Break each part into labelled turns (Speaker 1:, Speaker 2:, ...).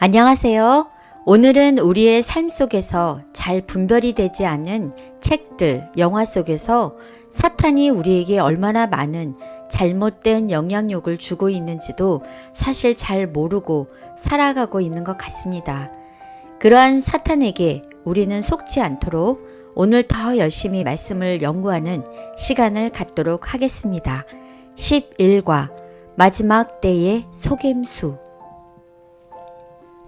Speaker 1: 안녕하세요. 오늘은 우리의 삶 속에서 잘 분별이 되지 않는 책들, 영화 속에서 사탄이 우리에게 얼마나 많은 잘못된 영향력을 주고 있는지도 사실 잘 모르고 살아가고 있는 것 같습니다. 그러한 사탄에게 우리는 속지 않도록 오늘 더 열심히 말씀을 연구하는 시간을 갖도록 하겠습니다. 11과 마지막 때의 속임수.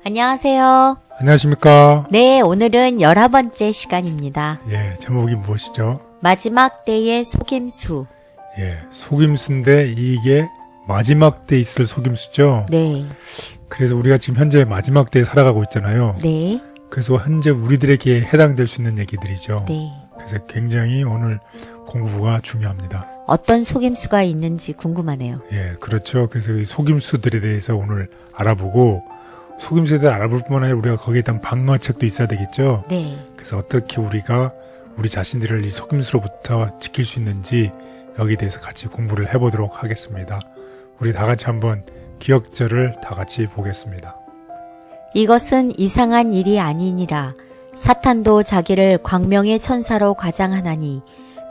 Speaker 1: 안녕하세요.
Speaker 2: 안녕하십니까?
Speaker 1: 네, 오늘은 11번째 시간입니다.
Speaker 2: 예, 제목이 무엇이죠?
Speaker 1: 마지막 때의 속임수.
Speaker 2: 예, 속임수인데 이게 마지막 때 있을 속임수죠?
Speaker 1: 네,
Speaker 2: 그래서 우리가 지금 현재 마지막 때에 살아가고 있잖아요.
Speaker 1: 네,
Speaker 2: 그래서 현재 우리들에게 해당될 수 있는 얘기들이죠.
Speaker 1: 네.
Speaker 2: 그래서 굉장히 오늘 공부가 중요합니다.
Speaker 1: 어떤 속임수가 있는지 궁금하네요.
Speaker 2: 예, 그렇죠. 그래서 이 속임수들에 대해서 오늘 알아보고 속임수에 대해 알아볼 뿐만 아니라 우리가 거기에 대한 방어책도 있어야 되겠죠.
Speaker 1: 네,
Speaker 2: 그래서 어떻게 우리가 우리 자신들을 이 속임수로부터 지킬 수 있는지 여기에 대해서 같이 공부를 해보도록 하겠습니다. 우리 다 같이 한번 기억절을 다 같이 보겠습니다.
Speaker 1: 이것은 이상한 일이 아니니라. 사탄도 자기를 광명의 천사로 과장하나니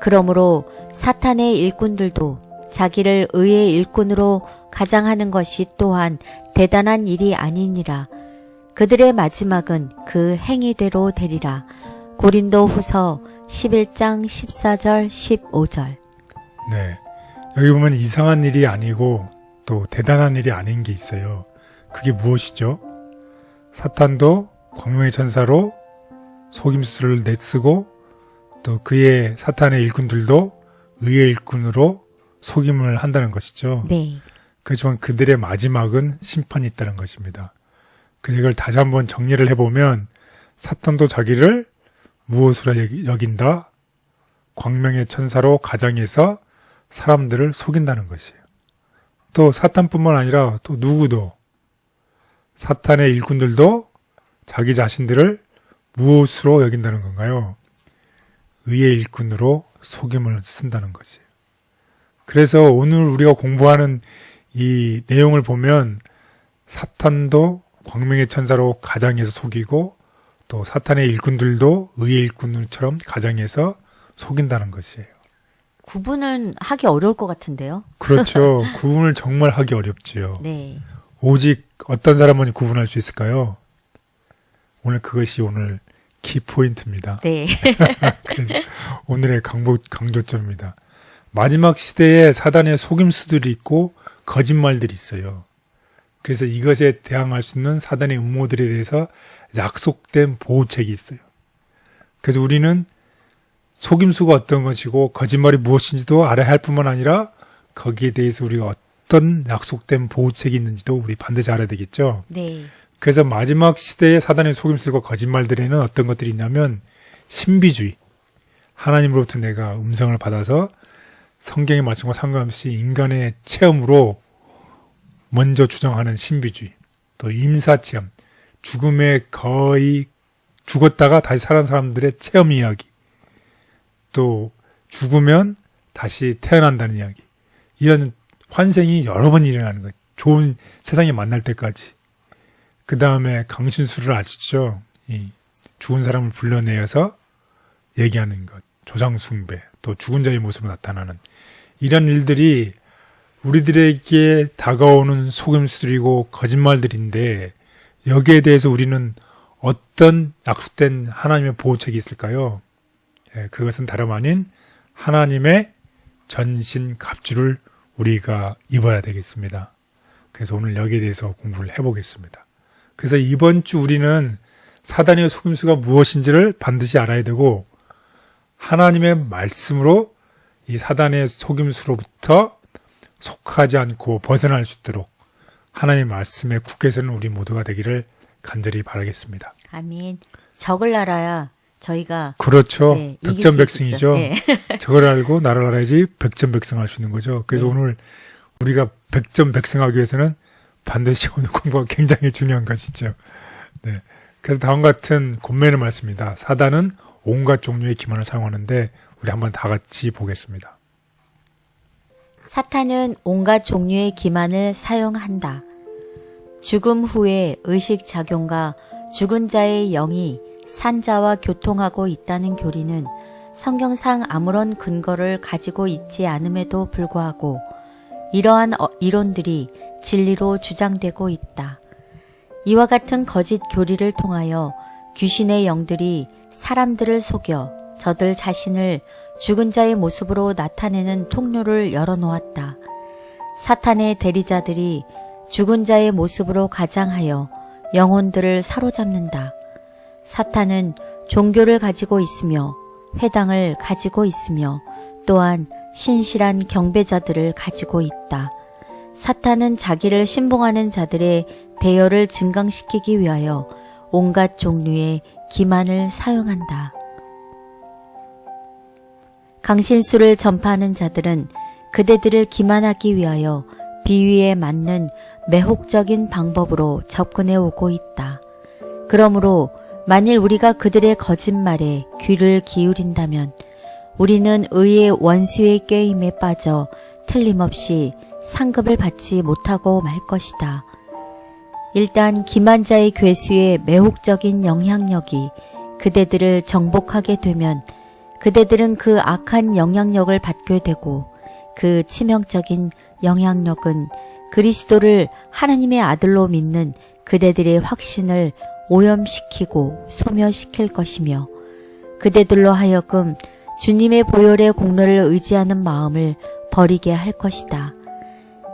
Speaker 1: 그러므로 사탄의 일꾼들도 자기를 의의 일꾼으로 가장하는 것이 또한 대단한 일이 아니니라. 그들의 마지막은 그 행위대로 되리라. 고린도 후서 11장 14절 15절.
Speaker 2: 네, 여기 보면 이상한 일이 아니고 또 대단한 일이 아닌 게 있어요. 그게 무엇이죠? 사탄도 광명의 천사로 속임수를 내쓰고 또 그의 사탄의 일꾼들도 의의 일꾼으로 속임을 한다는 것이죠.
Speaker 1: 네,
Speaker 2: 그렇지만 그들의 마지막은 심판이 있다는 것입니다. 그래서 이걸 다시 한번 정리를 해보면 사탄도 자기를 무엇으로 여긴다? 광명의 천사로 가장해서 사람들을 속인다는 것이에요. 또 사탄뿐만 아니라 또 누구도 사탄의 일꾼들도 자기 자신들을 무엇으로 여긴다는 건가요? 의의 일꾼으로 속임을 쓴다는 것이에요. 그래서 오늘 우리가 공부하는 이 내용을 보면 사탄도 광명의 천사로 가장해서 속이고 또 사탄의 일꾼들도 의의 일꾼처럼 가장해서 속인다는 것이에요.
Speaker 1: 구분은 하기 어려울 것 같은데요.
Speaker 2: 그렇죠. 구분을 정말 하기 어렵지요.
Speaker 1: 네,
Speaker 2: 오직 어떤 사람은 구분할 수 있을까요? 오늘 그것이 오늘 키포인트입니다.
Speaker 1: 네,
Speaker 2: 그래서 오늘의 강조점입니다. 마지막 시대에 사단의 속임수들이 있고 거짓말들이 있어요. 그래서 이것에 대항할 수 있는 사단의 음모들에 대해서 약속된 보호책이 있어요. 그래서 우리는 속임수가 어떤 것이고 거짓말이 무엇인지도 알아야 할 뿐만 아니라 거기에 대해서 우리가 어떤 약속된 보호책이 있는지도 우리 반드시 알아야 되겠죠.
Speaker 1: 네,
Speaker 2: 그래서 마지막 시대의 사단의 속임수과 거짓말들에는 어떤 것들이 있냐면 신비주의. 하나님으로부터 내가 음성을 받아서 성경의 말씀과 상관없이 인간의 체험으로 먼저 주장하는 신비주의. 또 임사체험. 죽음에 거의 죽었다가 다시 살아난 사람들의 체험 이야기. 또 죽으면 다시 태어난다는 이야기. 이런 환생이 여러 번 일어나는 거예요. 좋은 세상에 만날 때까지. 그 다음에 강신수를 아시죠? 이 죽은 사람을 불러내어서 얘기하는 것. 조상숭배. 또 죽은 자의 모습으로 나타나는 이런 일들이 우리들에게 다가오는 속임수들이고 거짓말들인데 여기에 대해서 우리는 어떤 약속된 하나님의 보호책이 있을까요? 그것은 다름 아닌 하나님의 전신 갑주를 우리가 입어야 되겠습니다. 그래서 오늘 여기에 대해서 공부를 해보겠습니다. 그래서 이번 주 우리는 사단의 속임수가 무엇인지를 반드시 알아야 되고 하나님의 말씀으로 이 사단의 속임수로부터 속하지 않고 벗어날 수 있도록 하나님의 말씀에 굳게 서는 우리 모두가 되기를 간절히 바라겠습니다.
Speaker 1: 아멘. 적을 알아야 저희가
Speaker 2: 그렇죠.
Speaker 1: 네,
Speaker 2: 백전백승이죠.
Speaker 1: 네.
Speaker 2: 저걸 알고 나를 알아야지 백전백승할 수 있는 거죠. 그래서
Speaker 1: 네.
Speaker 2: 오늘 우리가 백전백승하기 위해서는 반드시 오늘 공부가 굉장히 중요한 것이죠. 네. 그래서 다음과 같은 권면의 말씀입니다. 사단은 온갖 종류의 기만을 사용하는데 우리 한번 다 같이 보겠습니다.
Speaker 1: 사탄은 온갖 종류의 기만을 사용한다. 죽음 후에 의식작용과 죽은 자의 영이 산자와 교통하고 있다는 교리는 성경상 아무런 근거를 가지고 있지 않음에도 불구하고 이러한 이론들이 진리로 주장되고 있다. 이와 같은 거짓 교리를 통하여 귀신의 영들이 사람들을 속여 저들 자신을 죽은 자의 모습으로 나타내는 통로를 열어놓았다. 사탄의 대리자들이 죽은 자의 모습으로 가장하여 영혼들을 사로잡는다. 사탄은 종교를 가지고 있으며 회당을 가지고 있으며 또한 신실한 경배자들을 가지고 있다. 사탄은 자기를 신봉하는 자들의 대여를 증강시키기 위하여 온갖 종류의 기만을 사용한다. 강신수를 전파하는 자들은 그대들을 기만하기 위하여 비위에 맞는 매혹적인 방법으로 접근해 오고 있다. 그러므로 만일 우리가 그들의 거짓말에 귀를 기울인다면 우리는 의의 원수의 게임에 빠져 틀림없이 상급을 받지 못하고 말 것이다. 일단 기만자의 괴수의 매혹적인 영향력이 그대들을 정복하게 되면 그대들은 그 악한 영향력을 받게 되고 그 치명적인 영향력은 그리스도를 하나님의 아들로 믿는 그대들의 확신을 오염시키고 소멸시킬 것이며 그대들로 하여금 주님의 보혈의 공로를 의지하는 마음을 버리게 할 것이다.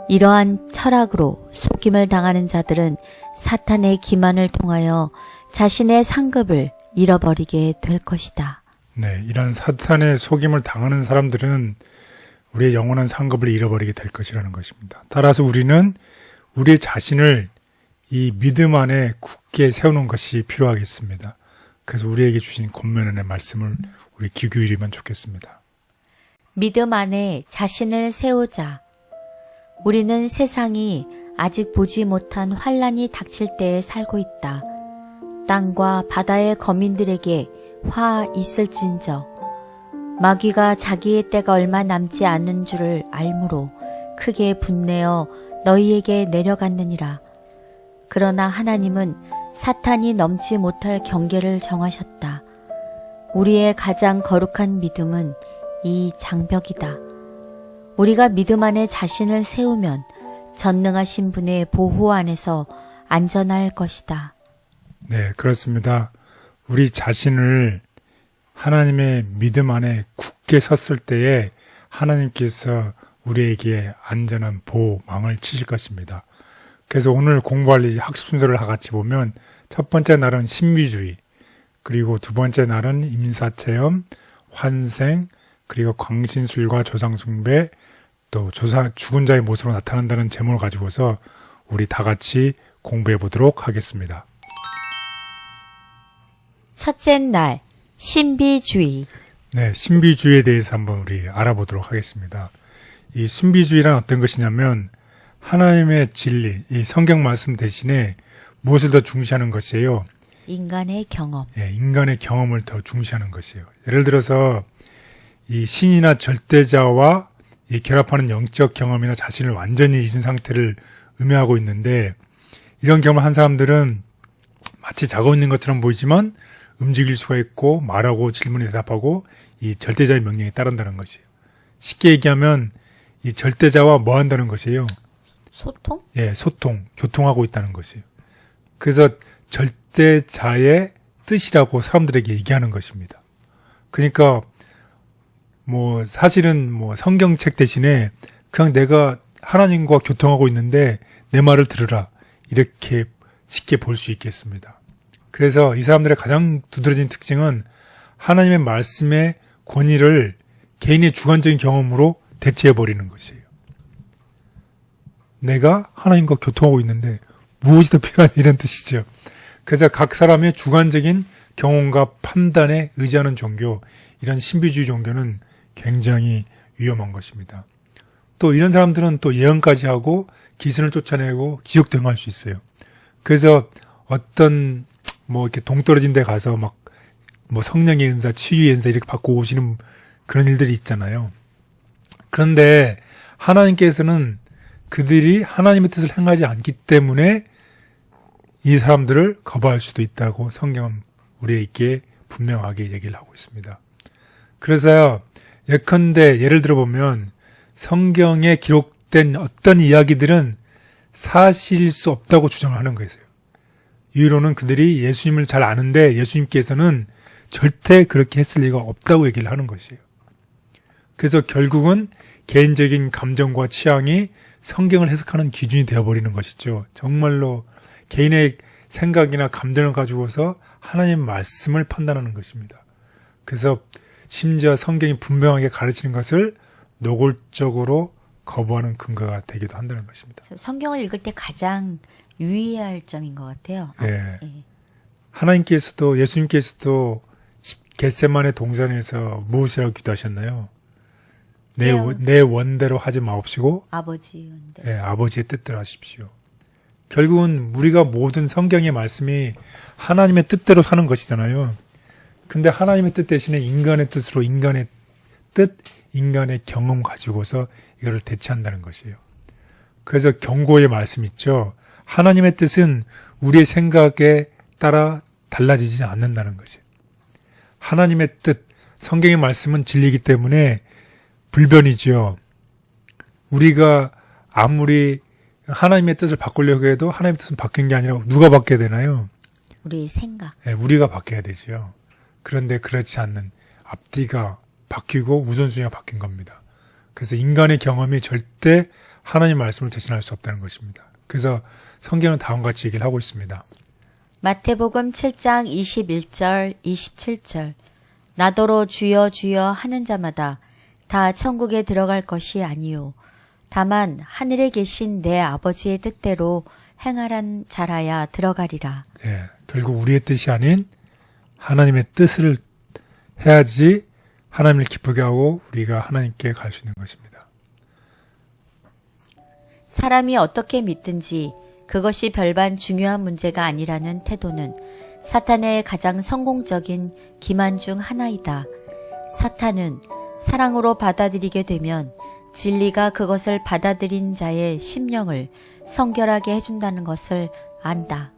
Speaker 1: 이러한 철학으로 속임을 당하는 자들은 사탄의 기만을 통하여 자신의 상급을 잃어버리게 될 것이다.
Speaker 2: 네, 이런 사탄의 속임을 당하는 사람들은 우리의 영원한 상급을 잃어버리게 될 것이라는 것입니다. 따라서 우리는 우리 자신을 이 믿음 안에 굳게 세우는 것이 필요하겠습니다. 그래서 우리에게 주신 권면의 말씀을 우리 귀 기울이면 좋겠습니다.
Speaker 1: 믿음 안에 자신을 세우자. 우리는 세상이 아직 보지 못한 환란이 닥칠 때에 살고 있다. 땅과 바다의 거민들에게 화 있을진저 마귀가 자기의 때가 얼마 남지 않은 줄을 알므로 크게 분내어 너희에게 내려갔느니라. 그러나 하나님은 사탄이 넘지 못할 경계를 정하셨다. 우리의 가장 거룩한 믿음은 이 장벽이다. 우리가 믿음 안에 자신을 세우면 전능하신 분의 보호 안에서 안전할 것이다.
Speaker 2: 네, 그렇습니다. 우리 자신을 하나님의 믿음 안에 굳게 섰을 때에 하나님께서 우리에게 안전한 보호망을 치실 것입니다. 그래서 오늘 공부할 이 학습 순서를 같이 보면 첫 번째 날은 신비주의, 그리고 두 번째 날은 임사체험, 환생, 그리고 광신술과 조상숭배, 또 죽은 자의 모습으로 나타난다는 제목을 가지고서 우리 다 같이 공부해 보도록 하겠습니다.
Speaker 1: 첫째 날, 신비주의.
Speaker 2: 네, 신비주의에 대해서 한번 우리 알아보도록 하겠습니다. 이 신비주의란 어떤 것이냐면 하나님의 진리, 이 성경 말씀 대신에 무엇을 더 중시하는 것이에요?
Speaker 1: 인간의 경험.
Speaker 2: 예, 인간의 경험을 더 중시하는 것이에요. 예를 들어서 이 신이나 절대자와 이 결합하는 영적 경험이나 자신을 완전히 잊은 상태를 의미하고 있는데, 이런 경험을 한 사람들은 마치 자고 있는 것처럼 보이지만 움직일 수가 있고 말하고 질문에 대답하고 이 절대자의 명령에 따른다는 것이에요. 쉽게 얘기하면 이 절대자와 뭐 한다는 것이에요?
Speaker 1: 소통?
Speaker 2: 예, 소통, 교통하고 있다는 것이에요. 그래서 절대자의 뜻이라고 사람들에게 얘기하는 것입니다. 그러니까 사실은 성경책 대신에 그냥 내가 하나님과 교통하고 있는데 내 말을 들으라, 이렇게 쉽게 볼 수 있겠습니다. 그래서 이 사람들의 가장 두드러진 특징은 하나님의 말씀의 권위를 개인의 주관적인 경험으로 대체해버리는 것이에요. 내가 하나님과 교통하고 있는데 무엇이 더 필요한 이런 뜻이죠. 그래서 각 사람의 주관적인 경험과 판단에 의지하는 종교, 이런 신비주의 종교는 굉장히 위험한 것입니다. 또 이런 사람들은 또 예언까지 하고 기신을 쫓아내고 기적 등할 수 있어요. 그래서 어떤 이렇게 동떨어진 데 가서 성령의 은사, 치유의 은사 이렇게 받고 오시는 그런 일들이 있잖아요. 그런데 하나님께서는 그들이 하나님의 뜻을 행하지 않기 때문에 이 사람들을 거부할 수도 있다고 성경은 우리에게 분명하게 얘기를 하고 있습니다. 그래서요, 예컨대 예를 들어보면 성경에 기록된 어떤 이야기들은 사실일 수 없다고 주장을 하는 거예요. 이유로는 그들이 예수님을 잘 아는데 예수님께서는 절대 그렇게 했을 리가 없다고 얘기를 하는 것이에요. 그래서 결국은 개인적인 감정과 취향이 성경을 해석하는 기준이 되어버리는 것이죠. 정말로 개인의 생각이나 감정을 가지고서 하나님 말씀을 판단하는 것입니다. 그래서 심지어 성경이 분명하게 가르치는 것을 노골적으로 거부하는 근거가 되기도 한다는 것입니다.
Speaker 1: 성경을 읽을 때 가장 유의해야 할 점인 것 같아요.
Speaker 2: 예.
Speaker 1: 예.
Speaker 2: 하나님께서도 예수님께서도 겟세마네 동산에서 무엇이라고 기도하셨나요? 내 원대로 하지 마옵시고
Speaker 1: 아버지 원대.
Speaker 2: 예, 아버지의 뜻대로 하십시오. 결국은 우리가 모든 성경의 말씀이 하나님의 뜻대로 사는 것이잖아요. 근데 하나님의 뜻 대신에 인간의 뜻으로 인간의 뜻, 인간의 경험 가지고서 이거를 대체한다는 것이에요. 그래서 경고의 말씀 있죠. 하나님의 뜻은 우리의 생각에 따라 달라지지 않는다는 것이에요. 하나님의 뜻, 성경의 말씀은 진리이기 때문에 불변이죠. 우리가 아무리 하나님의 뜻을 바꾸려고 해도 하나님의 뜻은 바뀐 게 아니라 누가 바뀌어야 되나요?
Speaker 1: 우리 생각.
Speaker 2: 네, 우리가 바뀌어야 되죠. 그런데 그렇지 않는 앞뒤가 바뀌고 우선순위가 바뀐 겁니다. 그래서 인간의 경험이 절대 하나님 말씀을 대신할 수 없다는 것입니다. 그래서 성경은 다음과 같이 얘기를 하고 있습니다.
Speaker 1: 마태복음 7장 21절 27절 나더러 주여 주여 하는 자마다 다 천국에 들어갈 것이 아니요 다만 하늘에 계신 내 아버지의 뜻대로 행하란 자라야 들어가리라.
Speaker 2: 예, 결국 우리의 뜻이 아닌 하나님의 뜻을 해야지 하나님을 기쁘게 하고 우리가 하나님께 갈 수 있는 것입니다.
Speaker 1: 사람이 어떻게 믿든지 그것이 별반 중요한 문제가 아니라는 태도는 사탄의 가장 성공적인 기만 중 하나이다. 사탄은 사랑으로 받아들이게 되면 진리가 그것을 받아들인 자의 심령을 성결하게 해준다는 것을 안다.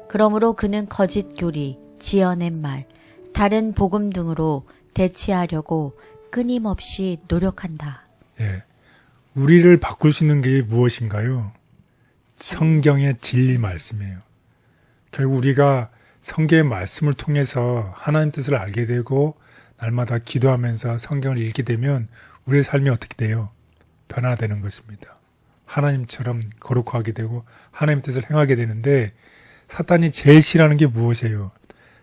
Speaker 1: 그러므로 그는 거짓 교리, 지어낸 말, 다른 복음 등으로 대체하려고 끊임없이 노력한다.
Speaker 2: 예, 우리를 바꿀 수 있는 게 무엇인가요? 성경의 진리 말씀이에요. 결국 우리가 성경의 말씀을 통해서 하나님 뜻을 알게 되고 날마다 기도하면서 성경을 읽게 되면 우리의 삶이 어떻게 돼요? 변화되는 것입니다. 하나님처럼 거룩하게 되고 하나님의 뜻을 행하게 되는데 사탄이 제일 싫어하는 게 무엇이에요?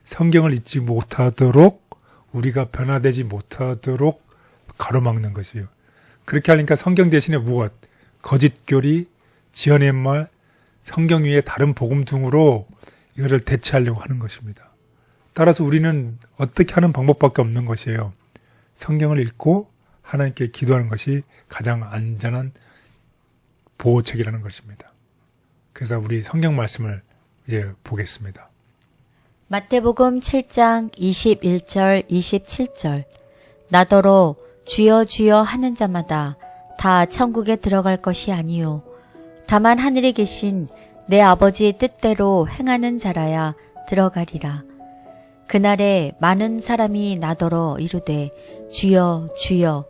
Speaker 2: 성경을 읽지 못하도록 우리가 변화되지 못하도록 가로막는 것이에요. 그렇게 하니까 성경 대신에 무엇? 거짓 교리, 지어낸 말, 성경 위에 다른 복음 등으로 이거를 대체하려고 하는 것입니다. 따라서 우리는 어떻게 하는 방법밖에 없는 것이에요. 성경을 읽고 하나님께 기도하는 것이 가장 안전한 보호책이라는 것입니다. 그래서 우리 성경 말씀을 이제 보겠습니다.
Speaker 1: 마태복음 7장 21절 27절 나더러 주여 주여 하는 자마다 다 천국에 들어갈 것이 아니요 다만 하늘에 계신 내 아버지의 뜻대로 행하는 자라야 들어가리라. 그날에 많은 사람이 나더러 이르되 주여 주여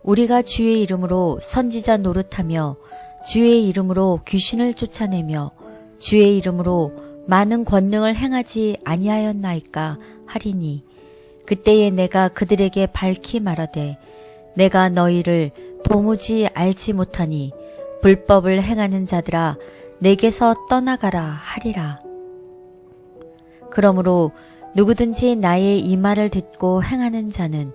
Speaker 1: 우리가 주의 이름으로 선지자 노릇하며 주의 이름으로 귀신을 쫓아내며 주의 이름으로 많은 권능을 행하지 아니하였나이까 하리니 그때에 내가 그들에게 밝히 말하되 내가 너희를 도무지 알지 못하니 불법을 행하는 자들아 내게서 떠나가라 하리라. 그러므로 누구든지 나의 이 말을 듣고 행하는 자는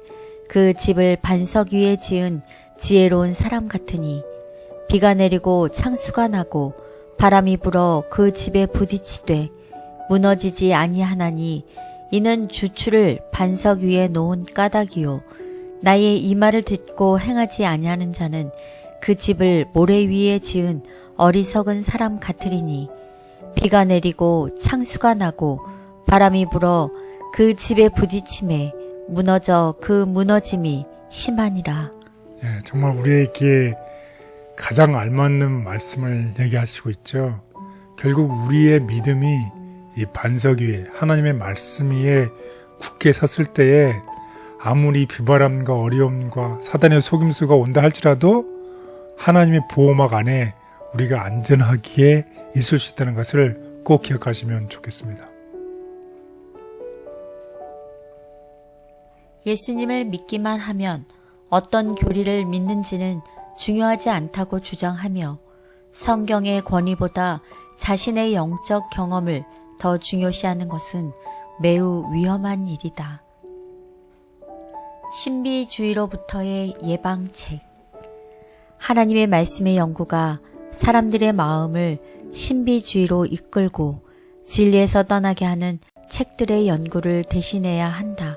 Speaker 1: 그 집을 반석 위에 지은 지혜로운 사람 같으니 비가 내리고 창수가 나고 바람이 불어 그 집에 부딪히되 무너지지 아니하나니 이는 주추를 반석 위에 놓은 까닭이요 나의 이 말을 듣고 행하지 아니하는 자는 그 집을 모래 위에 지은 어리석은 사람 같으리니 비가 내리고 창수가 나고 바람이 불어 그 집에 부딪힘에 무너져 그 무너짐이 심하니라.
Speaker 2: 예, 정말 우리에게 가장 알맞는 말씀을 얘기하시고 있죠. 결국 우리의 믿음이 이 반석 위에 하나님의 말씀 위에 굳게 섰을 때에 아무리 비바람과 어려움과 사단의 속임수가 온다 할지라도 하나님의 보호막 안에 우리가 안전하기에 있을 수 있다는 것을 꼭 기억하시면 좋겠습니다.
Speaker 1: 예수님을 믿기만 하면 어떤 교리를 믿는지는 중요하지 않다고 주장하며 성경의 권위보다 자신의 영적 경험을 더 중요시하는 것은 매우 위험한 일이다. 신비주의로부터의 예방책. 하나님의 말씀의 연구가 사람들의 마음을 신비주의로 이끌고 진리에서 떠나게 하는 책들의 연구를 대신해야 한다.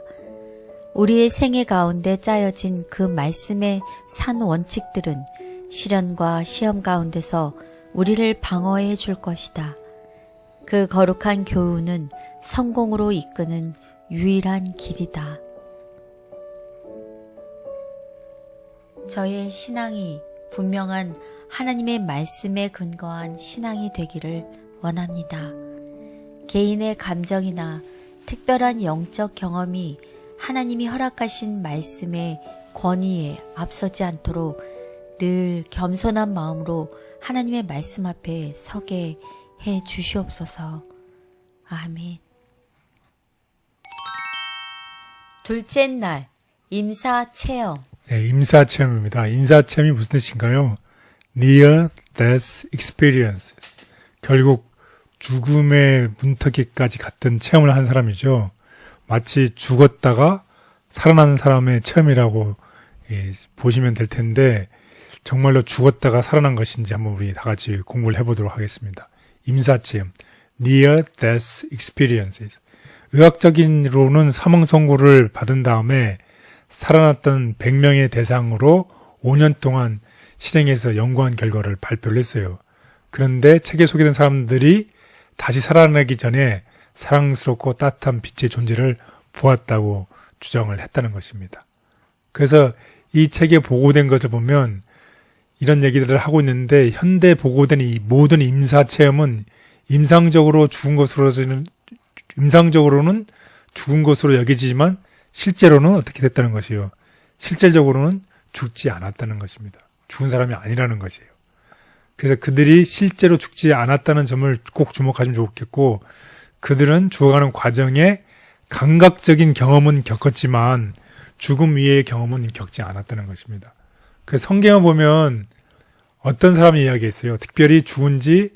Speaker 1: 우리의 생애 가운데 짜여진 그 말씀의 산 원칙들은 시련과 시험 가운데서 우리를 방어해 줄 것이다. 그 거룩한 교훈은 성공으로 이끄는 유일한 길이다. 저의 신앙이 분명한 하나님의 말씀에 근거한 신앙이 되기를 원합니다. 개인의 감정이나 특별한 영적 경험이 하나님이 허락하신 말씀의 권위에 앞서지 않도록 늘 겸손한 마음으로 하나님의 말씀 앞에 서게 해 주시옵소서. 아멘. 둘째 날, 임사체험.
Speaker 2: 네, 임사체험입니다. 임사체험이 무슨 뜻인가요? Near Death Experience. 결국 죽음의 문턱에까지 갔던 체험을 한 사람이죠. 마치 죽었다가 살아난 사람의 체험이라고 보시면 될 텐데 정말로 죽었다가 살아난 것인지 한번 우리 다 같이 공부를 해보도록 하겠습니다. 임사체험, Near Death Experiences. 의학적인로는 사망 선고를 받은 다음에 살아났던 100명의 대상으로 5년 동안 실행해서 연구한 결과를 발표를 했어요. 그런데 책에 소개된 사람들이 다시 살아나기 전에 사랑스럽고 따뜻한 빛의 존재를 보았다고 주장을 했다는 것입니다. 그래서 이 책에 보고된 것을 보면 이런 얘기들을 하고 있는데 현대 보고된 이 모든 임사체험은 임상적으로는 죽은 것으로 여겨지지만 실제로는 어떻게 됐다는 것이에요. 실질적으로는 죽지 않았다는 것입니다. 죽은 사람이 아니라는 것이에요. 그래서 그들이 실제로 죽지 않았다는 점을 꼭 주목하시면 좋겠고 그들은 죽어가는 과정에 감각적인 경험은 겪었지만 죽음 위의 경험은 겪지 않았다는 것입니다. 그래서 성경을 보면 어떤 사람이 이야기했어요. 특별히 죽은 지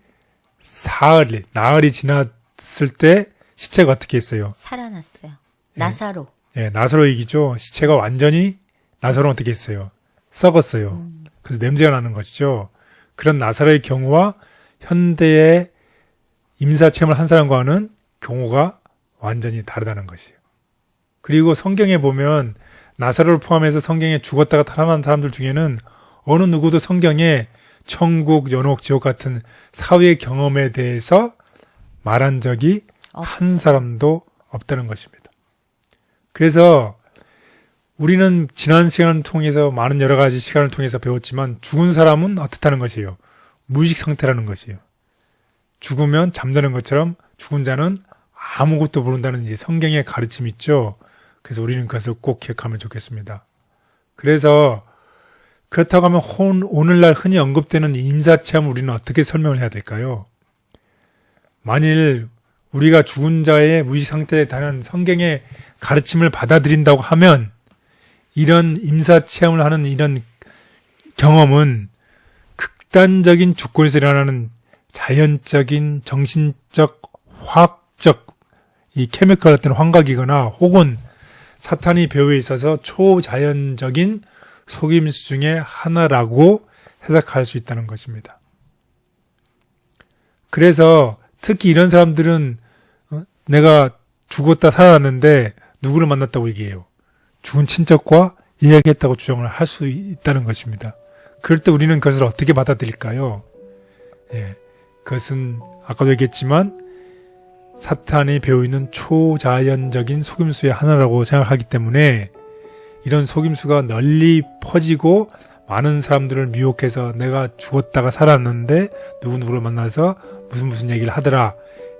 Speaker 2: 나흘이 지났을 때 시체가 어떻게 했어요?
Speaker 1: 살아났어요. 나사로.
Speaker 2: 예, 나사로 얘기죠. 시체가 완전히 나사로는 어떻게 했어요? 썩었어요. 그래서 냄새가 나는 것이죠. 그런 나사로의 경우와 현대의 임사체험을 한 사람과는 경우가 완전히 다르다는 것이에요. 그리고 성경에 보면 나사로를 포함해서 성경에 죽었다가 살아난 사람들 중에는 어느 누구도 성경에 천국, 연옥, 지옥 같은 사회의 경험에 대해서 말한 적이 한 사람도 없다는 것입니다. 그래서 우리는 지난 시간을 통해서 많은 여러 가지 시간을 통해서 배웠지만 죽은 사람은 어떻다는 것이에요. 무의식 상태라는 것이에요. 죽으면 잠드는 것처럼 죽은 자는 아무것도 모른다는 이제 성경의 가르침이 있죠. 그래서 우리는 그것을 꼭 기억하면 좋겠습니다. 그래서 그렇다고 하면 오늘날 흔히 언급되는 임사체험 우리는 어떻게 설명을 해야 될까요? 만일 우리가 죽은 자의 무의식 상태에 대한 성경의 가르침을 받아들인다고 하면 이런 임사체험을 하는 이런 경험은 극단적인 조건에서 일어나는 자연적인 정신적 화학적 이 케미컬 같은 환각이거나 혹은 사탄이 배후에 있어서 초자연적인 속임수 중에 하나라고 해석할 수 있다는 것입니다. 그래서 특히 이런 사람들은 내가 죽었다 살아났는데 누구를 만났다고 얘기해요. 죽은 친척과 이야기했다고 주장을 할 수 있다는 것입니다. 그럴 때 우리는 그것을 어떻게 받아들일까요? 예, 그것은 아까도 얘기했지만 사탄이 배우 있는 초자연적인 속임수의 하나라고 생각하기 때문에 이런 속임수가 널리 퍼지고 많은 사람들을 미혹해서 내가 죽었다가 살았는데 누구누구를 만나서 무슨 얘기를 하더라.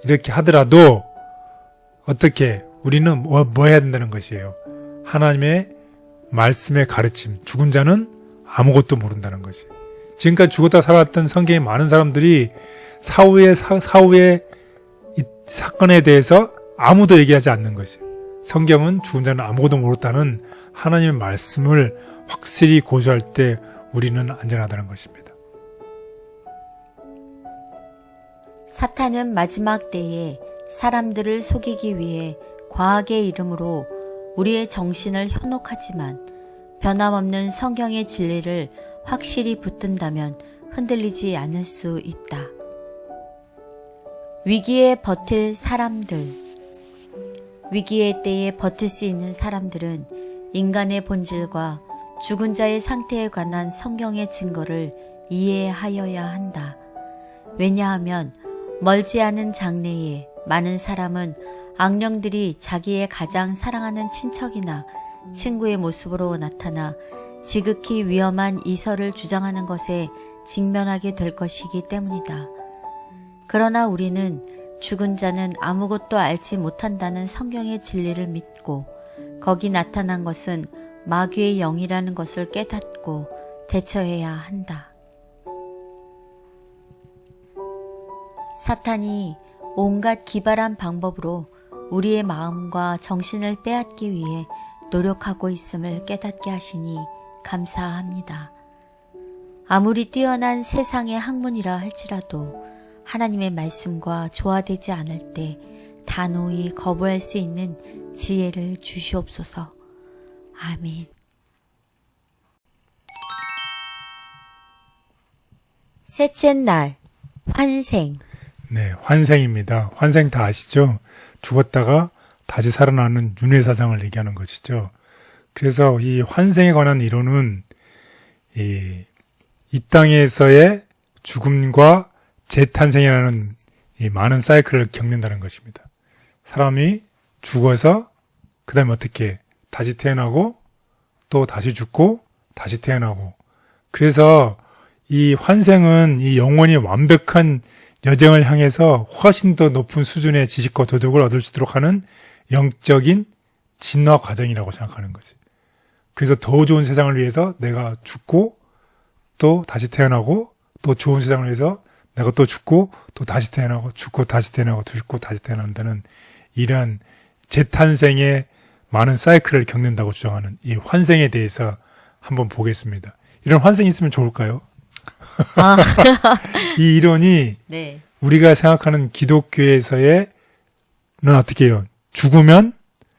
Speaker 2: 이렇게 하더라도 어떻게 우리는 뭐 해야 된다는 것이에요. 하나님의 말씀의 가르침. 죽은 자는 아무것도 모른다는 것이. 지금까지 죽었다 살았던 성경의 많은 사람들이 사후의 이 사건에 대해서 아무도 얘기하지 않는 것이에요. 성경은 죽은 자는 아무것도 모른다는 하나님의 말씀을 확실히 고수할 때 우리는 안전하다는 것입니다.
Speaker 1: 사탄은 마지막 때에 사람들을 속이기 위해 과학의 이름으로 우리의 정신을 현혹하지만 변함없는 성경의 진리를 확실히 붙든다면 흔들리지 않을 수 있다. 위기에 버틸 사람들. 위기의 때에 버틸 수 있는 사람들은 인간의 본질과 죽은 자의 상태에 관한 성경의 증거를 이해하여야 한다. 왜냐하면 멀지 않은 장래에 많은 사람은 악령들이 자기의 가장 사랑하는 친척이나 친구의 모습으로 나타나 지극히 위험한 이설을 주장하는 것에 직면하게 될 것이기 때문이다. 그러나 우리는 죽은 자는 아무것도 알지 못한다는 성경의 진리를 믿고 거기 나타난 것은 마귀의 영이라는 것을 깨닫고 대처해야 한다. 사탄이 온갖 기발한 방법으로 우리의 마음과 정신을 빼앗기 위해 노력하고 있음을 깨닫게 하시니 감사합니다. 아무리 뛰어난 세상의 학문이라 할지라도 하나님의 말씀과 조화되지 않을 때 단호히 거부할 수 있는 지혜를 주시옵소서. 아멘. 셋째 날, 환생.
Speaker 2: 네, 환생입니다. 환생 다 아시죠? 죽었다가 다시 살아나는 윤회사상을 얘기하는 것이죠. 그래서 이 환생에 관한 이론은 이 땅에서의 죽음과 재탄생이라는 이 많은 사이클을 겪는다는 것입니다. 사람이 죽어서 그 다음에 어떻게 다시 태어나고 또 다시 죽고 다시 태어나고, 그래서 이 환생은 이 영원히 완벽한 여정을 향해서 훨씬 더 높은 수준의 지식과 도덕을 얻을 수 있도록 하는 영적인 진화 과정이라고 생각하는 거지. 그래서 더 좋은 세상을 위해서 내가 죽고 또 다시 태어나고, 또 좋은 세상을 위해서 내가 또 죽고 또 다시 태어나고, 죽고 다시 태어나고, 죽고 다시 태어난다는 이러한 재탄생의 많은 사이클을 겪는다고 주장하는 이 환생에 대해서 한번 보겠습니다. 이런 환생이 있으면 좋을까요? 이 이론이
Speaker 1: 네.
Speaker 2: 우리가 생각하는 기독교에서의 는 어떻게 해요? 죽으면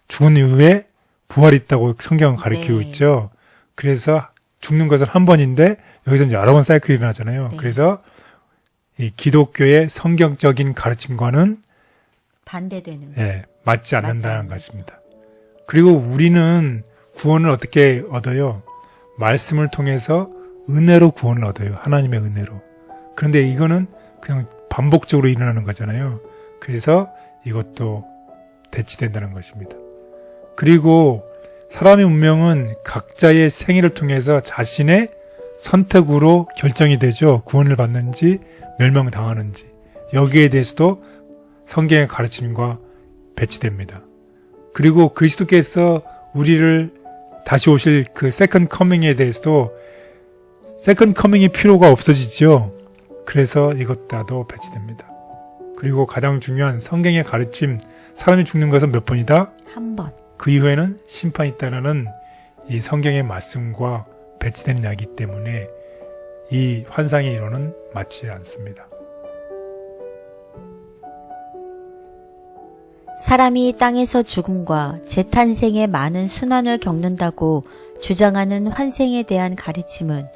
Speaker 2: 죽은 이후에 부활이 있다고 성경은 가르치고
Speaker 1: 네.
Speaker 2: 있죠. 그래서 죽는 것은 한 번인데 여기서는 여러 번 사이클이 일어나잖아요.
Speaker 1: 네.
Speaker 2: 그래서 이 기독교의 성경적인 가르침과는
Speaker 1: 반대되는.
Speaker 2: 맞지 않는다는
Speaker 1: 맞지
Speaker 2: 것입니다. 그리고 우리는 구원을 어떻게 얻어요? 말씀을 통해서 은혜로 구원을 얻어요. 하나님의 은혜로. 그런데 이거는 그냥 반복적으로 일어나는 거잖아요. 그래서 이것도 대치된다는 것입니다. 그리고 사람의 운명은 각자의 생애를 통해서 자신의 선택으로 결정이 되죠. 구원을 받는지 멸망당하는지. 여기에 대해서도 성경의 가르침과 배치됩니다. 그리고 그리스도께서 우리를 다시 오실 그 세컨드 커밍에 대해서도 세컨드 커밍의 필요가 없어지죠. 그래서 이것도 배치됩니다. 그리고 가장 중요한 성경의 가르침, 사람이 죽는 것은 몇 번이다?
Speaker 1: 한 번.
Speaker 2: 그 이후에는 심판이 있다는 이 성경의 말씀과 배치된 이야기 때문에 이 환상의 이론은 맞지 않습니다.
Speaker 1: 사람이 땅에서 죽음과 재탄생의 많은 순환을 겪는다고 주장하는 환생에 대한 가르침은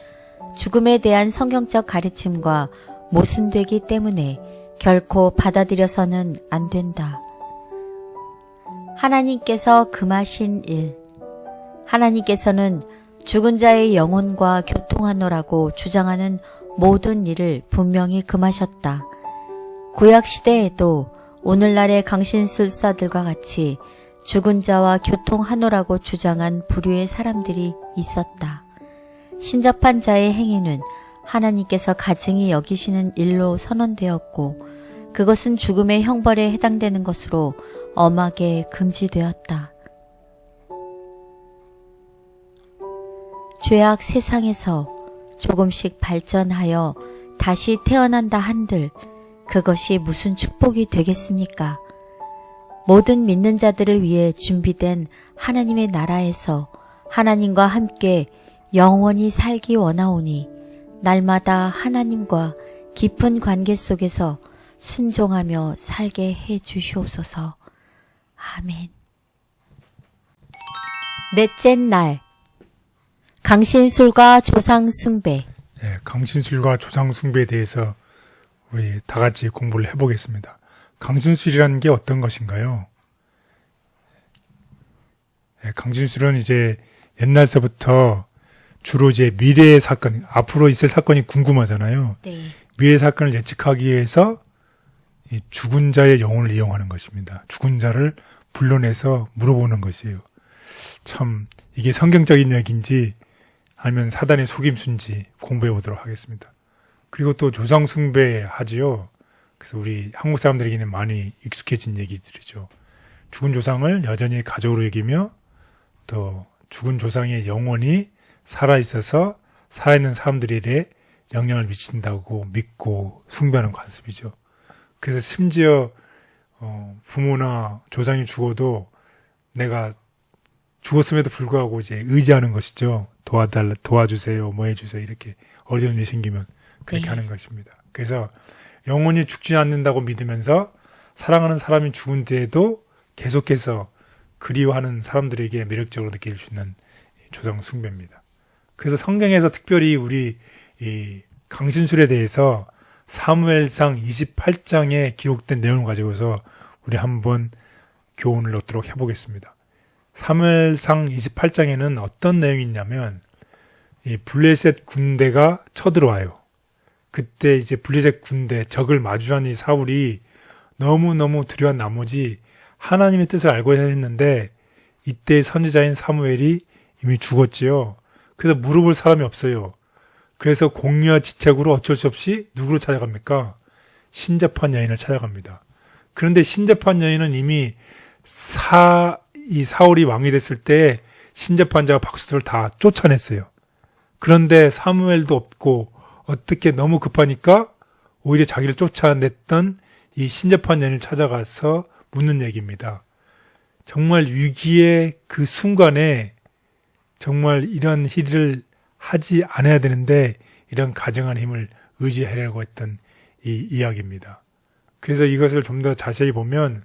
Speaker 1: 죽음에 대한 성경적 가르침과 모순되기 때문에 결코 받아들여서는 안 된다. 하나님께서 금하신 일. 하나님께서는 죽은 자의 영혼과 교통하노라고 주장하는 모든 일을 분명히 금하셨다. 구약 시대에도 오늘날의 강신술사들과 같이 죽은 자와 교통하노라고 주장한 부류의 사람들이 있었다. 신접한 자의 행위는 하나님께서 가증히 여기시는 일로 선언되었고 그것은 죽음의 형벌에 해당되는 것으로 엄하게 금지되었다. 죄악 세상에서 조금씩 발전하여 다시 태어난다 한들 그것이 무슨 축복이 되겠습니까? 모든 믿는 자들을 위해 준비된 하나님의 나라에서 하나님과 함께 영원히 살기 원하오니 날마다 하나님과 깊은 관계 속에서 순종하며 살게 해 주시옵소서. 아멘. 넷째 날, 강신술과 조상 숭배.
Speaker 2: 예, 강신술과 조상 숭배에 대해서 우리 다 같이 공부를 해보겠습니다. 강신술이라는 게 어떤 것인가요? 예, 강신술은 이제 옛날서부터 주로 이제 미래의 사건, 앞으로 있을 사건이 궁금하잖아요.
Speaker 1: 네.
Speaker 2: 미래의 사건을 예측하기 위해서 이 죽은 자의 영혼을 이용하는 것입니다. 죽은 자를 불러내서 물어보는 것이에요. 참 이게 성경적인 얘기인지 아니면 사단의 속임수인지 공부해 보도록 하겠습니다. 그리고 또 조상 숭배 하지요. 그래서 우리 한국 사람들에게는 많이 익숙해진 얘기들이죠. 죽은 조상을 여전히 가족으로 여기며 또 죽은 조상의 영혼이 살아있어서 살아있는 사람들에게 영향을 미친다고 믿고 숭배하는 관습이죠. 그래서 심지어 부모나 조상이 죽어도 내가 죽었음에도 불구하고 이제 의지하는 것이죠. 도와주세요, 뭐 해주세요. 이렇게 어려운 일이 생기면 그렇게
Speaker 1: 네.
Speaker 2: 하는 것입니다. 그래서 영혼이 죽지 않는다고 믿으면서 사랑하는 사람이 죽은 뒤에도 계속해서 그리워하는 사람들에게 매력적으로 느낄 수 있는 조상 숭배입니다. 그래서 성경에서 특별히 우리 이 강신술에 대해서 사무엘상 28장에 기록된 내용을 가지고서 우리 한번 교훈을 얻도록 해보겠습니다. 사무엘상 28장에는 어떤 내용이 있냐면 이 블레셋 군대가 쳐들어와요. 그때 이제 블레셋 군대 적을 마주한 이 사울이 너무너무 두려운 나머지 하나님의 뜻을 알고 했는데 이때 선지자인 사무엘이 이미 죽었지요. 그래서 물어볼 사람이 없어요. 그래서 공여지책으로 어쩔 수 없이 누구를 찾아갑니까? 신접한 여인을 찾아갑니다. 그런데 신접한 여인은 이미 이 사울이 왕이 됐을 때 신접한 자가 박수들을 다 쫓아냈어요. 그런데 사무엘도 없고 어떻게 너무 급하니까 오히려 자기를 쫓아냈던 이 신접한 여인을 찾아가서 묻는 얘기입니다. 정말 위기의 그 순간에 정말 이런 일을 하지 않아야 되는데 이런 가정한 힘을 의지하려고 했던 이 이야기입니다. 그래서 이것을 좀 더 자세히 보면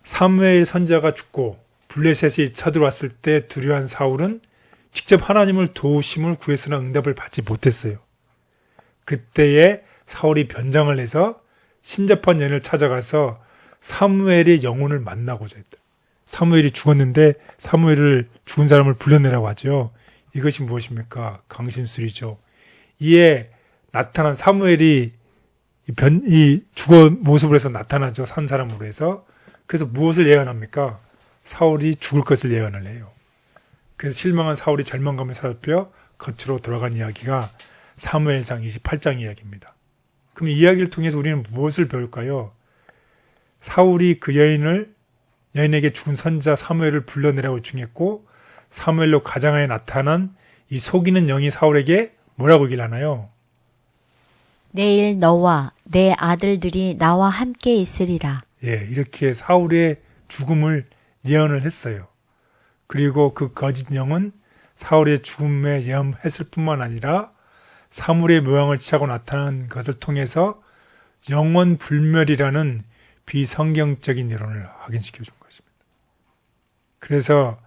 Speaker 2: 사무엘 선지자가 죽고 블레셋이 쳐들어왔을 때 두려워한 사울은 직접 하나님을 도우심을 구했으나 응답을 받지 못했어요. 그때에 사울이 변장을 해서 신접한 여인을 찾아가서 사무엘의 영혼을 만나고자 했다. 사무엘이 죽었는데 사무엘을 죽은 사람을 불러내라고 하죠. 이것이 무엇입니까? 강신술이죠. 이에 나타난 사무엘이 이 죽은 모습으로 해서 나타나죠. 산 사람으로 해서. 그래서 무엇을 예언합니까? 사울이 죽을 것을 예언을 해요. 그래서 실망한 사울이 절망감에 사로잡혀 겉으로 돌아간 이야기가 사무엘상 28장 이야기입니다. 그럼 이 이야기를 통해서 우리는 무엇을 배울까요? 사울이 그 여인에게 죽은 선지자 사무엘을 불러내라고 요청했고 사무엘로 가장하에 나타난 이 속이는 영이 사울에게 뭐라고 얘기를 하나요?
Speaker 1: 내일 너와 내 아들들이 나와 함께 있으리라.
Speaker 2: 예, 이렇게 사울의 죽음을 예언을 했어요. 그리고 그 거짓 영은 사울의 죽음에 예언했을 뿐만 아니라 사물의 모양을 취하고 나타난 것을 통해서 영원 불멸이라는 비성경적인 이론을 확인시켜 준 것입니다. 그래서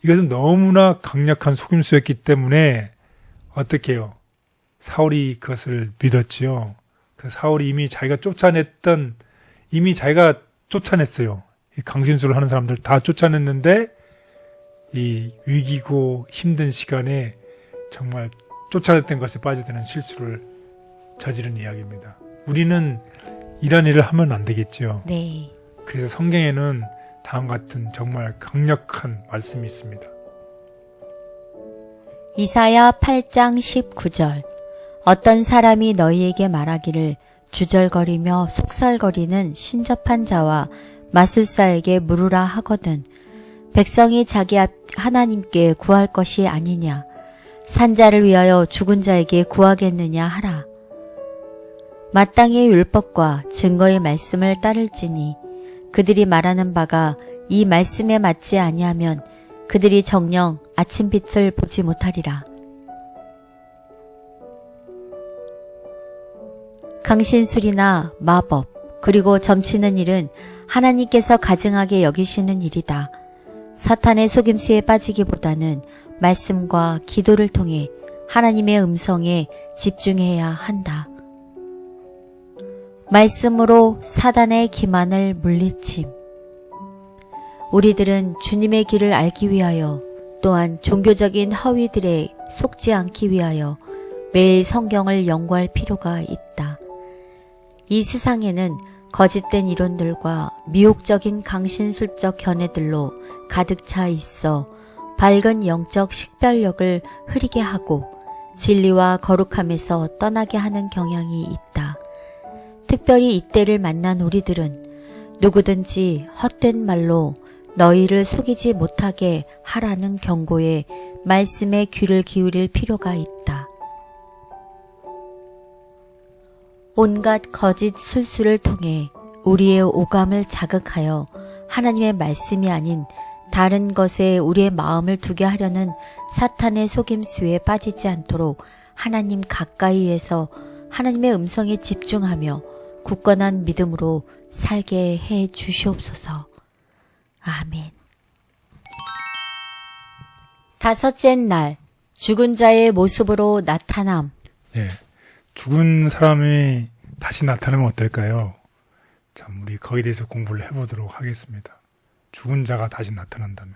Speaker 2: 이것은 너무나 강력한 속임수였기 때문에 어떻게 해요? 사울이 그것을 믿었지요. 그 사울이 이미 자기가 쫓아냈어요. 이 강신술을 하는 사람들 다 쫓아냈는데 이 위기고 힘든 시간에 정말 쫓아냈던 것에 빠져드는 실수를 저지른 이야기입니다. 우리는 이런 일을 하면 안 되겠죠.
Speaker 1: 네.
Speaker 2: 그래서 성경에는 다음 같은 정말 강력한 말씀이 있습니다.
Speaker 1: 이사야 8장 19절. 어떤 사람이 너희에게 말하기를 주절거리며 속살거리는 신접한 자와 마술사에게 물으라 하거든. 백성이 자기 앞 하나님께 구할 것이 아니냐. 산자를 위하여 죽은 자에게 구하겠느냐 하라. 마땅히 율법과 증거의 말씀을 따를지니 그들이 말하는 바가 이 말씀에 맞지 아니하면 그들이 정녕 아침빛을 보지 못하리라. 강신술이나 마법 그리고 점치는 일은 하나님께서 가증하게 여기시는 일이다. 사탄의 속임수에 빠지기보다는 말씀과 기도를 통해 하나님의 음성에 집중해야 한다. 말씀으로 사단의 기만을 물리침. 우리들은 주님의 길을 알기 위하여 또한 종교적인 허위들에 속지 않기 위하여 매일 성경을 연구할 필요가 있다. 이 세상에는 거짓된 이론들과 미혹적인 강신술적 견해들로 가득 차 있어 밝은 영적 식별력을 흐리게 하고 진리와 거룩함에서 떠나게 하는 경향이 있다. 특별히 이때를 만난 우리들은 누구든지 헛된 말로 너희를 속이지 못하게 하라는 경고에 말씀에 귀를 기울일 필요가 있다. 온갖 거짓 술수를 통해 우리의 오감을 자극하여 하나님의 말씀이 아닌 다른 것에 우리의 마음을 두게 하려는 사탄의 속임수에 빠지지 않도록 하나님 가까이에서 하나님의 음성에 집중하며 굳건한 믿음으로 살게 해 주시옵소서. 아멘. 다섯째 날, 죽은 자의 모습으로 나타남.
Speaker 2: 예. 죽은 사람이 다시 나타나면 어떨까요? 참, 우리 거기에 대해서 공부를 해보도록 하겠습니다. 죽은 자가 다시 나타난다면.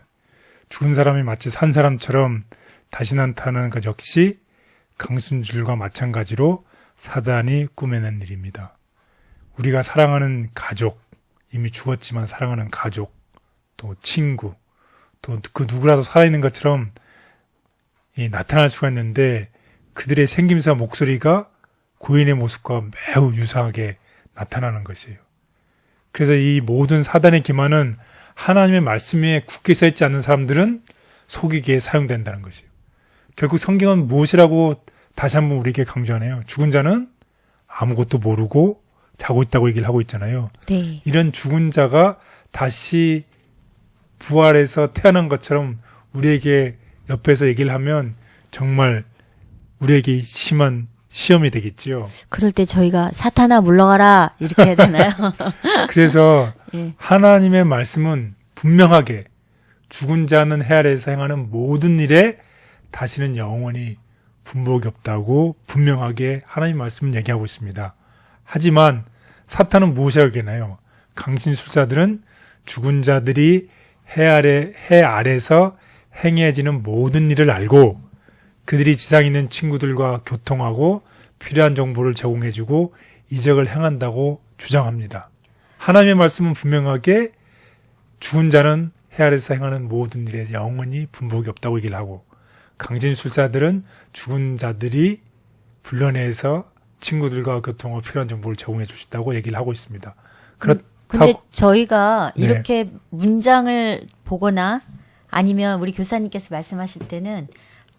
Speaker 2: 죽은 사람이 마치 산 사람처럼 다시 나타나는 것 역시 강순줄과 마찬가지로 사단이 꾸며낸 일입니다. 우리가 사랑하는 가족, 이미 죽었지만 사랑하는 가족, 또 친구, 또 그 누구라도 살아있는 것처럼 나타날 수가 있는데 그들의 생김새와 목소리가 고인의 모습과 매우 유사하게 나타나는 것이에요. 그래서 이 모든 사단의 기만은 하나님의 말씀에 굳게 서 있지 않는 사람들은 속이기에 사용된다는 것이에요. 결국 성경은 무엇이라고 다시 한번 우리에게 강조하네요. 죽은 자는 아무것도 모르고 자고 있다고 얘기를 하고 있잖아요.
Speaker 1: 네.
Speaker 2: 이런 죽은 자가 다시 부활해서 태어난 것처럼 우리에게 옆에서 얘기를 하면 정말 우리에게 심한 시험이 되겠지요.
Speaker 1: 그럴 때 저희가 사탄아 물러가라 이렇게 해야 되나요?
Speaker 2: 그래서
Speaker 1: 예.
Speaker 2: 하나님의 말씀은 분명하게 죽은 자는 해 아래에서 행하는 모든 일에 다시는 영원히 분복이 없다고 분명하게 하나님 말씀은 얘기하고 있습니다. 하지만 사탄은 무엇이라고 얘기하나요? 강신술사들은 죽은 자들이 해 아래에서 행해지는 모든 일을 알고 그들이 지상에 있는 친구들과 교통하고 필요한 정보를 제공해주고 이적을 행한다고 주장합니다. 하나님의 말씀은 분명하게 죽은 자는 해 아래에서 행하는 모든 일에 영원히 분복이 없다고 얘기를 하고 강진술사들은 죽은 자들이 불러내서 친구들과 교통하고 필요한 정보를 제공해 주신다고 얘기를 하고 있습니다.
Speaker 1: 근데 저희가
Speaker 2: 네.
Speaker 1: 이렇게 문장을 보거나 아니면 우리 교사님께서 말씀하실 때는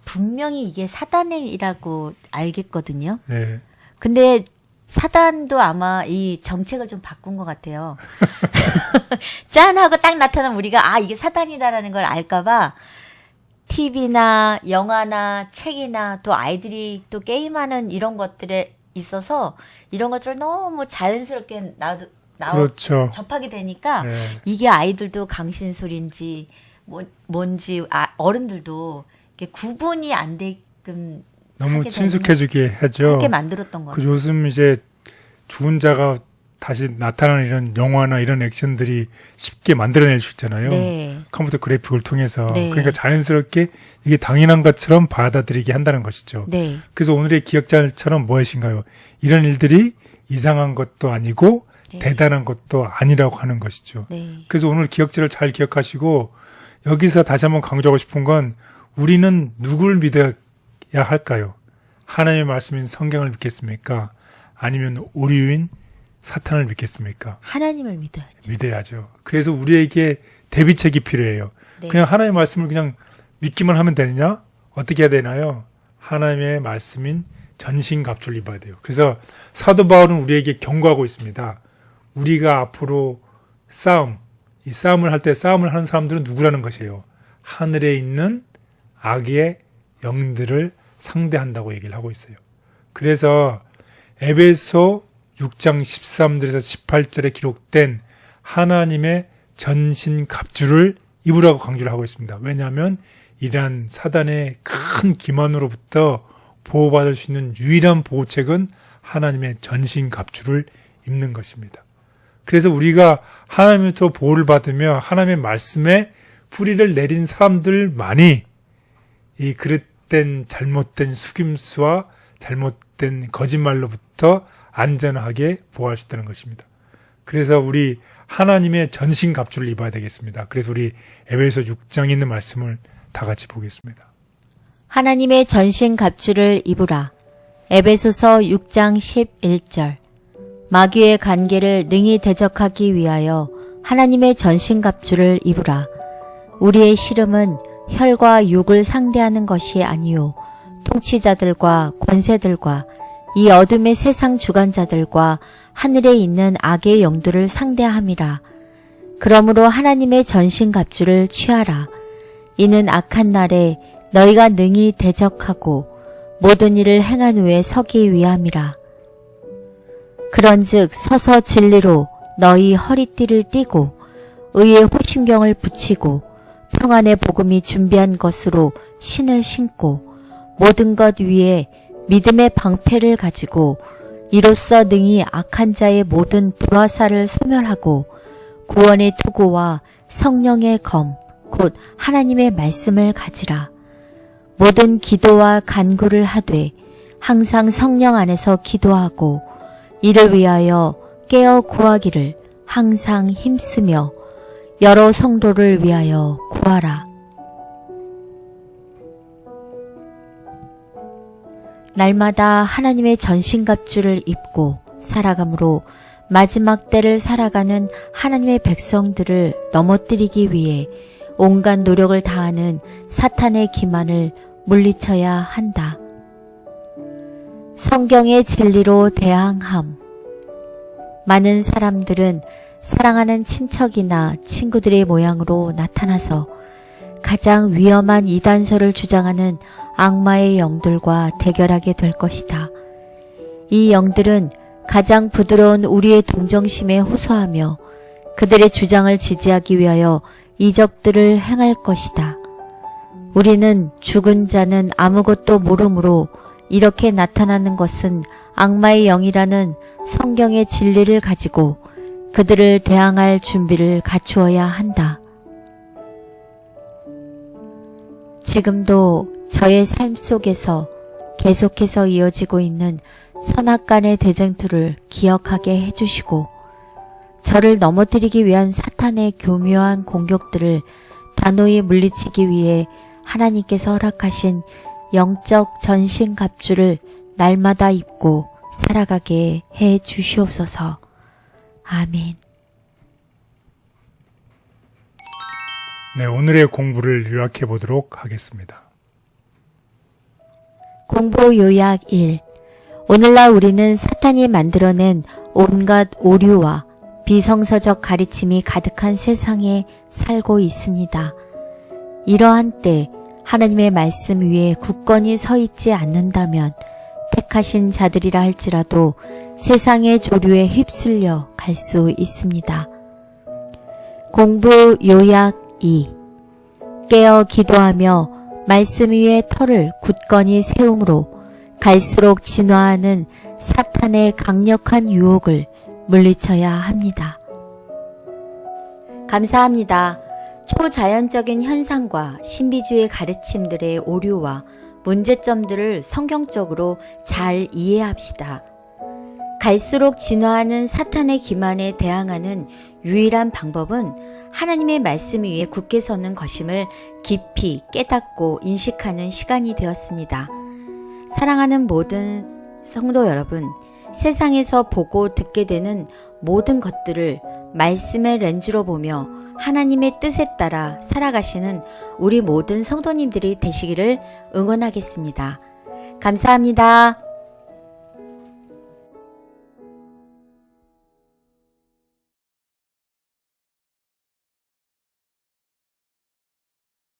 Speaker 1: 분명히 이게 사단이라고 알겠거든요.
Speaker 2: 네.
Speaker 1: 근데 사단도 아마 이 정책을 좀 바꾼 것 같아요. 짠 하고 딱 나타나면 우리가 이게 사단이다라는 걸 알까봐 TV나 영화나 책이나 또 아이들이 또 게임하는 이런 것들에 있어서 이런 것들을 너무 자연스럽게
Speaker 2: 그렇죠.
Speaker 1: 접하게 되니까
Speaker 2: 네.
Speaker 1: 이게 아이들도 강신술인지 뭔지 어른들도 이렇게 구분이 안 되게끔
Speaker 2: 너무
Speaker 1: 하게
Speaker 2: 친숙해지게 하죠.
Speaker 1: 하게 만들었던 것 같아요.
Speaker 2: 요즘 이제 죽은 자가 다시 나타나는 이런 영화나 이런 액션들이 쉽게 만들어낼 수 있잖아요.
Speaker 1: 네.
Speaker 2: 컴퓨터 그래픽을 통해서.
Speaker 1: 네.
Speaker 2: 그러니까 자연스럽게 이게 당연한 것처럼 받아들이게 한다는 것이죠.
Speaker 1: 네.
Speaker 2: 그래서 오늘의 기억자처럼 무엇인가요? 이런 일들이 이상한 것도 아니고
Speaker 1: 네.
Speaker 2: 대단한 것도 아니라고 하는 것이죠.
Speaker 1: 네.
Speaker 2: 그래서 오늘 기억자를 잘 기억하시고 여기서 다시 한번 강조하고 싶은 건 우리는 누구를 할까요? 하나님의 말씀인 성경을 믿겠습니까? 아니면 오류인 사탄을 믿겠습니까?
Speaker 1: 하나님을 믿어야죠.
Speaker 2: 믿어야죠. 그래서 우리에게 대비책이 필요해요.
Speaker 1: 네.
Speaker 2: 그냥 하나님의 말씀을 그냥 믿기만 하면 되느냐? 어떻게 해야 되나요? 하나님의 말씀인 전신갑주를 입어야 돼요. 그래서 사도 바울은 우리에게 경고하고 있습니다. 우리가 앞으로 이 싸움을 할 때 싸움을 하는 사람들은 누구라는 것이에요? 하늘에 있는 악의 영들을 상대한다고 얘기를 하고 있어요. 그래서 에베소 6장 13절에서 18절에 기록된 하나님의 전신갑주를 입으라고 강조를 하고 있습니다. 왜냐하면 이러한 사단의 큰 기만으로부터 보호받을 수 있는 유일한 보호책은 하나님의 전신갑주를 입는 것입니다. 그래서 우리가 하나님으로부터 보호를 받으며 하나님의 말씀에 뿌리를 내린 사람들만이 이 그릇된 잘못된 속임수와 잘못된 거짓말로부터 안전하게 보호할 수 있다는 것입니다. 그래서 우리 하나님의 전신갑주를 입어야 되겠습니다. 그래서 우리 에베소 6장에 있는 말씀을 다 같이 보겠습니다.
Speaker 1: 하나님의 전신갑주를 입으라. 에베소서 6장 11절. 마귀의 관계를 능히 대적하기 위하여 하나님의 전신갑주를 입으라. 우리의 씨름은 혈과 육을 상대하는 것이 아니요 통치자들과 권세들과 이 어둠의 세상 주관자들과 하늘에 있는 악의 영들을 상대함이라. 그러므로 하나님의 전신갑주를 취하라. 이는 악한 날에 너희가 능히 대적하고 모든 일을 행한 후에 서기 위함이라. 그런즉 서서 진리로 너희 허리띠를 띠고 의의 호심경을 붙이고 평안의 복음이 준비한 것으로 신을 신고 모든 것 위에 믿음의 방패를 가지고 이로써 능히 악한 자의 모든 불화살을 소멸하고 구원의 투구와 성령의 검 곧 하나님의 말씀을 가지라. 모든 기도와 간구를 하되 항상 성령 안에서 기도하고 이를 위하여 깨어 구하기를 항상 힘쓰며 여러 성도를 위하여 구하라. 날마다 하나님의 전신갑주를 입고 살아가므로 마지막 때를 살아가는 하나님의 백성들을 넘어뜨리기 위해 온갖 노력을 다하는 사탄의 기만을 물리쳐야 한다. 성경의 진리로 대항함. 많은 사람들은 사랑하는 친척이나 친구들의 모양으로 나타나서 가장 위험한 이단설을 주장하는 악마의 영들과 대결하게 될 것이다. 이 영들은 가장 부드러운 우리의 동정심에 호소하며 그들의 주장을 지지하기 위하여 이적들을 행할 것이다. 우리는 죽은 자는 아무것도 모르므로 이렇게 나타나는 것은 악마의 영이라는 성경의 진리를 가지고 그들을 대항할 준비를 갖추어야 한다. 지금도 저의 삶 속에서 계속해서 이어지고 있는 선악간의 대쟁투를 기억하게 해주시고 저를 넘어뜨리기 위한 사탄의 교묘한 공격들을 단호히 물리치기 위해 하나님께서 허락하신 영적 전신갑주를 날마다 입고 살아가게 해 주시옵소서. 아멘.
Speaker 2: 네, 오늘의 공부를 요약해 보도록 하겠습니다.
Speaker 1: 공부 요약 1. 오늘날 우리는 사탄이 만들어낸 온갖 오류와 비성서적 가르침이 가득한 세상에 살고 있습니다. 이러한 때 하나님의 말씀 위에 굳건히 서 있지 않는다면 택하신 자들이라 할지라도 세상의 조류에 휩쓸려 갈 수 있습니다. 공부 요약 2. 깨어 기도하며 말씀 위에 터를 굳건히 세움으로 갈수록 진화하는 사탄의 강력한 유혹을 물리쳐야 합니다. 감사합니다. 초자연적인 현상과 신비주의 가르침들의 오류와 문제점들을 성경적으로 잘 이해합시다. 갈수록 진화하는 사탄의 기만에 대항하는 유일한 방법은 하나님의 말씀 위에 굳게 서는 것임을 깊이 깨닫고 인식하는 시간이 되었습니다. 사랑하는 모든 성도 여러분, 세상에서 보고 듣게 되는 모든 것들을 말씀의 렌즈로 보며 하나님의 뜻에 따라 살아가시는 우리 모든 성도님들이 되시기를 응원하겠습니다. 감사합니다.